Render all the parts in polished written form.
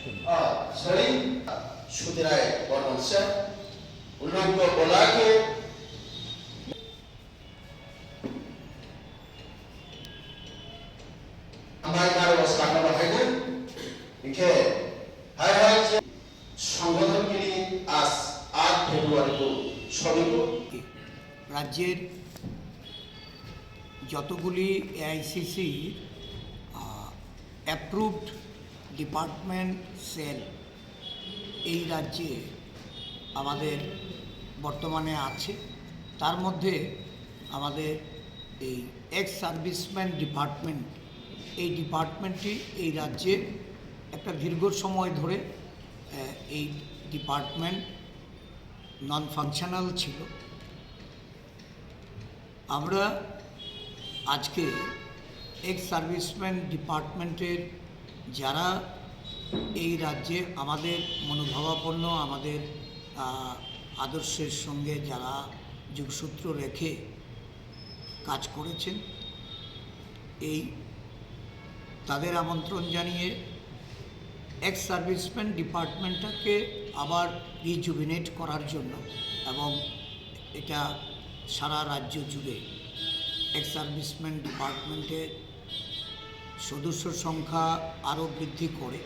सकून। sering sudirai bormansa ulangko bolake amai karo wasana bahaide inke hai hai je সংগঠন के लिए आज 8 ফেব্রুয়ারি को সবই को রাজ্যের যতগুলি এআইসিসি অ্যাপ্রুভড ডিপার্টমেন্ট সেল এই রাজ্যে আমাদের বর্তমানে আছে, তার মধ্যে আমাদের এই এক্স সার্ভিসম্যান ডিপার্টমেন্ট, এই ডিপার্টমেন্টটি এই রাজ্যে একটা দীর্ঘ সময় ধরে এই ডিপার্টমেন্ট নন ফাংশনাল ছিল। আমরা আজকে এক্স সার্ভিসম্যান ডিপার্টমেন্টের যারা এই রাজ্যে আমাদের মনোভাবাপন্ন, আমাদের আদর্শের সঙ্গে যারা যোগসূত্র রেখে কাজ করেছেন, এই তাদের আমন্ত্রণ জানিয়ে এক্স সার্ভিসম্যান ডিপার্টমেন্টটাকে আবার রিজুভিনেট করার জন্য এবং এটা সারা রাজ্য জুড়ে এক্স সার্ভিসম্যান ডিপার্টমেন্টের সদস্য সংখ্যা আরও বৃদ্ধি করে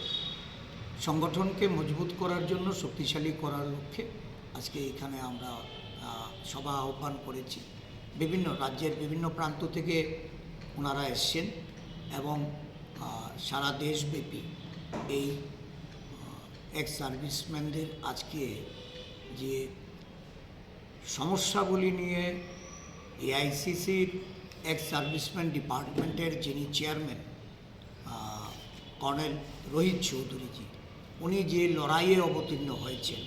সংগঠনকে মজবুত করার জন্য, শক্তিশালী করার লক্ষ্যে আজকে এখানে আমরা সভা আহ্বান করেছি। বিভিন্ন রাজ্যের বিভিন্ন প্রান্ত থেকে ওনারা এসছেন এবং সারা দেশব্যাপী এই এক্স সার্ভিসম্যানদের আজকে যে সমস্যাগুলি নিয়ে এআইসিসির এক্স সার্ভিসম্যান ডিপার্টমেন্টের যিনি চেয়ারম্যান কর্নেল রোহিত চৌধুরীজি, উনি যে লড়াইয়ে অবতীর্ণ হয়েছেন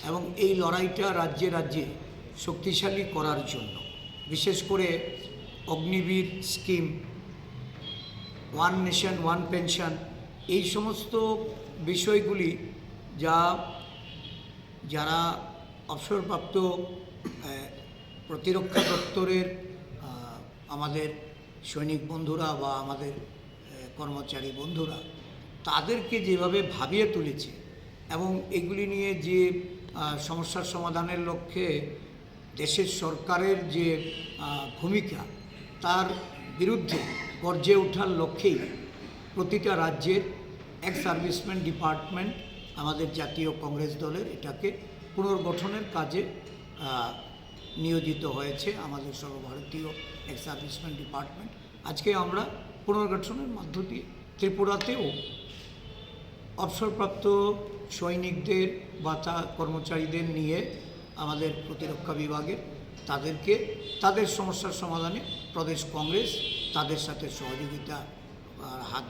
এবং এই লড়াইটা রাজ্যে রাজ্যে শক্তিশালী করার জন্য, বিশেষ করে Agniveer scheme, one nation one pension, এই সমস্ত বিষয়গুলি যারা অবসরপ্রাপ্ত প্রতিরক্ষা দপ্তরের আমাদের সৈনিক বন্ধুরা বা আমাদের কর্মচারী বন্ধুরা, তাদেরকে যেভাবে ভাবিয়ে তুলেছে এবং এগুলি নিয়ে যে সমস্যার সমাধানের লক্ষ্যে দেশের সরকারের যে ভূমিকা, তার বিরুদ্ধে গর্জে ওঠার লক্ষ্যেই প্রতিটা রাজ্যের এক্স সার্ভিসম্যান ডিপার্টমেন্ট আমাদের জাতীয় কংগ্রেস দলের এটাকে পুনর্গঠনের কাজে নিয়োজিত হয়েছে। আমাদের সর্বভারতীয় এক্স সার্ভিসম্যান ডিপার্টমেন্ট আজকে আমরা পুনর্গঠনের মধ্য দিয়ে ত্রিপুরাতেও অবসরপ্রাপ্ত সৈনিকদের বা কর্মচারীদের নিয়ে আমাদের প্রতিরক্ষা বিভাগের তাদেরকে তাদের সমস্যার সমাধানে প্রদেশ কংগ্রেস তাদের সাথে সহযোগিতা হাত